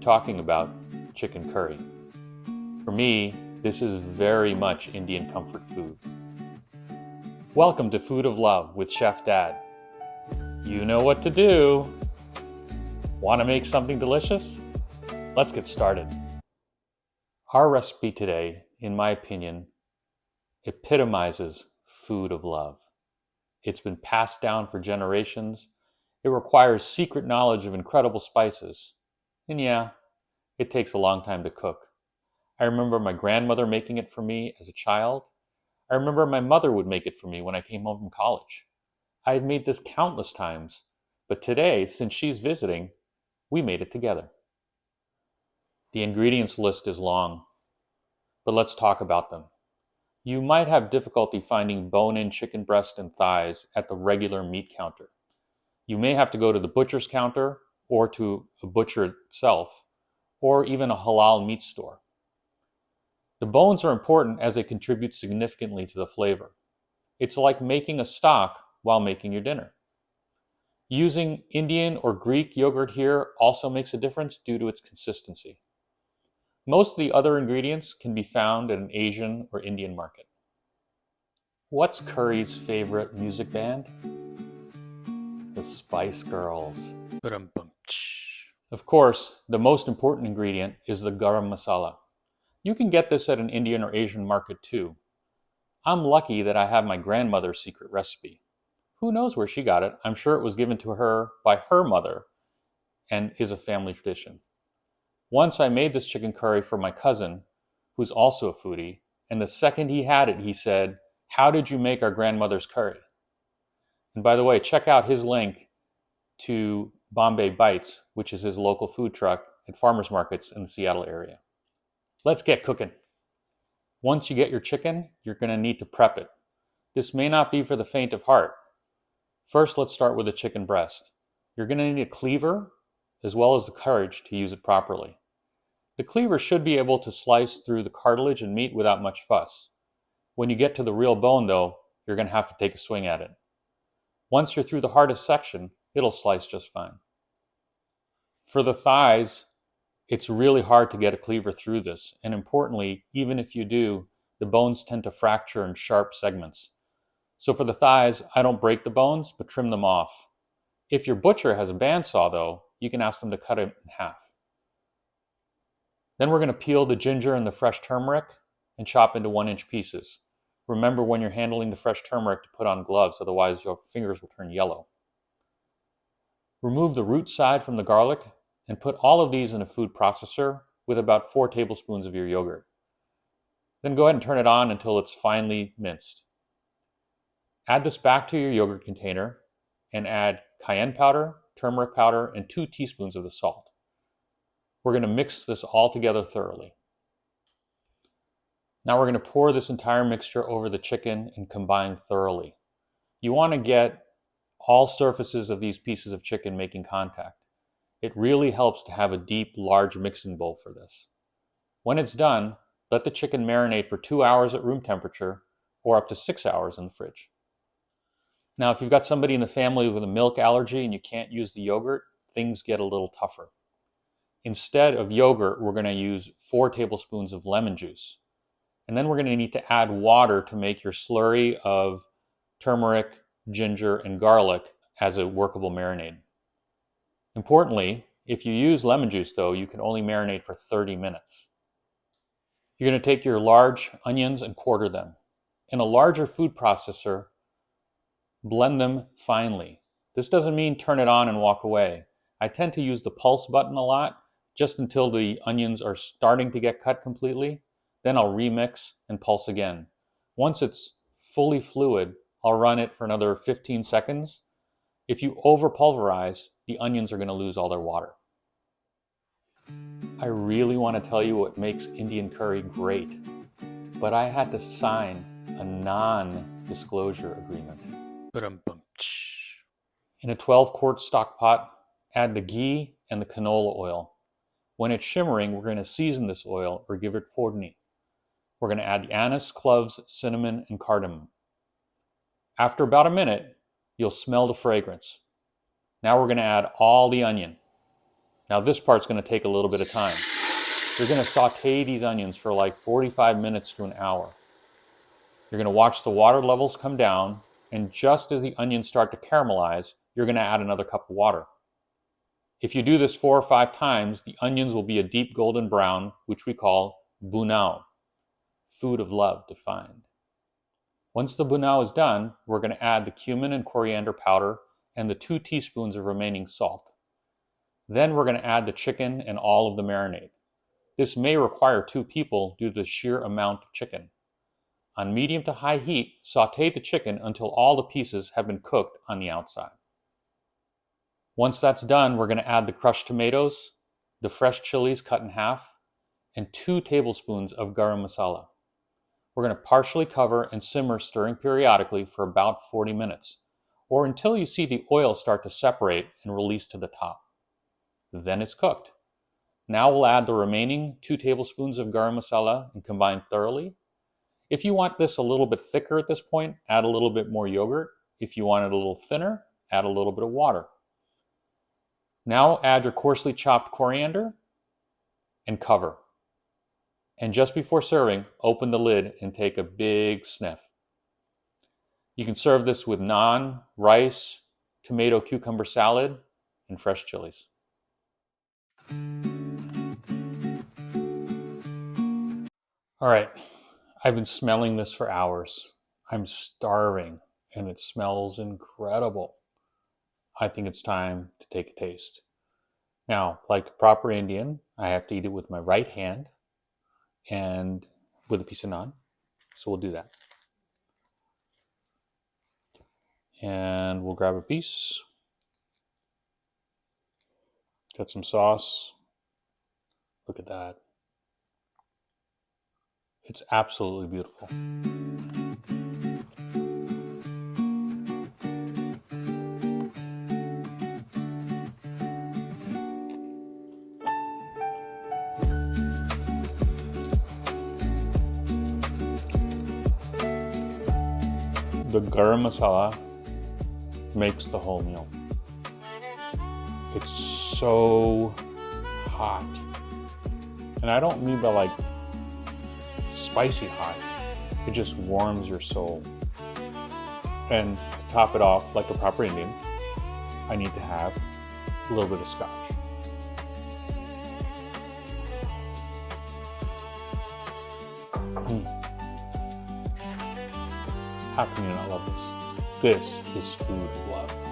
talking about chicken curry. For me, this is very much Indian comfort food. Welcome to Food of Love with Chef Dad. You know what to do. Want to make something delicious? Let's get started. Our recipe today, in my opinion, epitomizes food of love. It's been passed down for generations. It requires secret knowledge of incredible spices. And yeah, it takes a long time to cook. I remember my grandmother making it for me as a child. I remember my mother would make it for me when I came home from college. I've made this countless times, but today, since she's visiting, we made it together. The ingredients list is long, but let's talk about them. You might have difficulty finding bone-in chicken breast and thighs at the regular meat counter. You may have to go to the butcher's counter or to a butcher itself, or even a halal meat store. The bones are important as they contribute significantly to the flavor. It's like making a stock while making your dinner. Using Indian or Greek yogurt here also makes a difference due to its consistency. Most of the other ingredients can be found at an Asian or Indian market. What's curry's favorite music band? The Spice Girls. Of course, the most important ingredient is the garam masala. You can get this at an Indian or Asian market too. I'm lucky that I have my grandmother's secret recipe. Who knows where she got it? I'm sure it was given to her by her mother and is a family tradition. Once I made this chicken curry for my cousin, who's also a foodie, and the second he had it, he said, "How did you make our grandmother's curry?" And by the way, check out his link to Bombay Bites, which is his local food truck at farmers markets in the Seattle area. Let's get cooking. Once you get your chicken, you're going to need to prep it. This may not be for the faint of heart. First, let's start with the chicken breast. You're going to need a cleaver as well as the courage to use it properly. The cleaver should be able to slice through the cartilage and meat without much fuss. When you get to the real bone, though, you're going to have to take a swing at it. Once you're through the hardest section, it'll slice just fine. For the thighs, it's really hard to get a cleaver through this, and importantly, even if you do, the bones tend to fracture in sharp segments. So for the thighs, I don't break the bones, but trim them off. If your butcher has a bandsaw, though, you can ask them to cut it in half. Then we're going to peel the ginger and the fresh turmeric and chop into 1-inch pieces. Remember when you're handling the fresh turmeric to put on gloves, otherwise your fingers will turn yellow. Remove the root side from the garlic and put all of these in a food processor with about 4 tablespoons of your yogurt. Then go ahead and turn it on until it's finely minced. Add this back to your yogurt container and add cayenne powder, turmeric powder, and 2 teaspoons of the salt. We're going to mix this all together thoroughly. Now we're going to pour this entire mixture over the chicken and combine thoroughly. You want to get all surfaces of these pieces of chicken making contact. It really helps to have a deep, large mixing bowl for this. When it's done, let the chicken marinate for 2 hours at room temperature or up to 6 hours in the fridge. Now, if you've got somebody in the family with a milk allergy and you can't use the yogurt, things get a little tougher. Instead of yogurt, we're going to use 4 tablespoons of lemon juice. And then we're going to need to add water to make your slurry of turmeric, ginger, and garlic as a workable marinade. Importantly, if you use lemon juice, though, you can only marinate for 30 minutes. You're going to take your large onions and quarter them. In a larger food processor, blend them finely. This doesn't mean turn it on and walk away. I tend to use the pulse button a lot, just until the onions are starting to get cut completely. Then I'll remix and pulse again. Once it's fully fluid, I'll run it for another 15 seconds. If you over pulverize, the onions are going to lose all their water. I really want to tell you what makes Indian curry great, but I had to sign a non-disclosure agreement. In a 12-quart stock pot, add the ghee and the canola oil. When it's shimmering, we're going to season this oil or give it forni. We're going to add the anise, cloves, cinnamon, and cardamom. After about a minute, you'll smell the fragrance. Now we're going to add all the onion. Now this part's going to take a little bit of time. You're going to saute these onions for like 45 minutes to an hour. You're going to watch the water levels come down, and just as the onions start to caramelize, you're going to add another cup of water. If you do this 4 or 5 times, the onions will be a deep golden brown, which we call Bhunao, food of love defined. Once the Bhunao is done, we're going to add the cumin and coriander powder and the 2 teaspoons of remaining salt. Then we're going to add the chicken and all of the marinade. This may require 2 people due to the sheer amount of chicken. On medium to high heat, saute the chicken until all the pieces have been cooked on the outside. Once that's done, we're going to add the crushed tomatoes, the fresh chilies cut in half, and 2 tablespoons of garam masala. We're going to partially cover and simmer, stirring periodically for about 40 minutes, or until you see the oil start to separate and release to the top. Then it's cooked. Now we'll add the remaining 2 tablespoons of garam masala and combine thoroughly. If you want this a little bit thicker at this point, add a little bit more yogurt. If you want it a little thinner, add a little bit of water. Now add your coarsely chopped coriander and cover. And just before serving, open the lid and take a big sniff. You can serve this with naan, rice, tomato cucumber salad, and fresh chilies. All right, I've been smelling this for hours. I'm starving and it smells incredible. I think it's time to take a taste. Now, like a proper Indian, I have to eat it with my right hand and with a piece of naan. So we'll do that. And we'll grab a piece. Got some sauce. Look at that. It's absolutely beautiful. The garam masala makes the whole meal. It's so hot. And I don't mean by like spicy hot. It just warms your soul. And to top it off, like a proper Indian, I need to have a little bit of scotch. How can you not love this? This is food of love.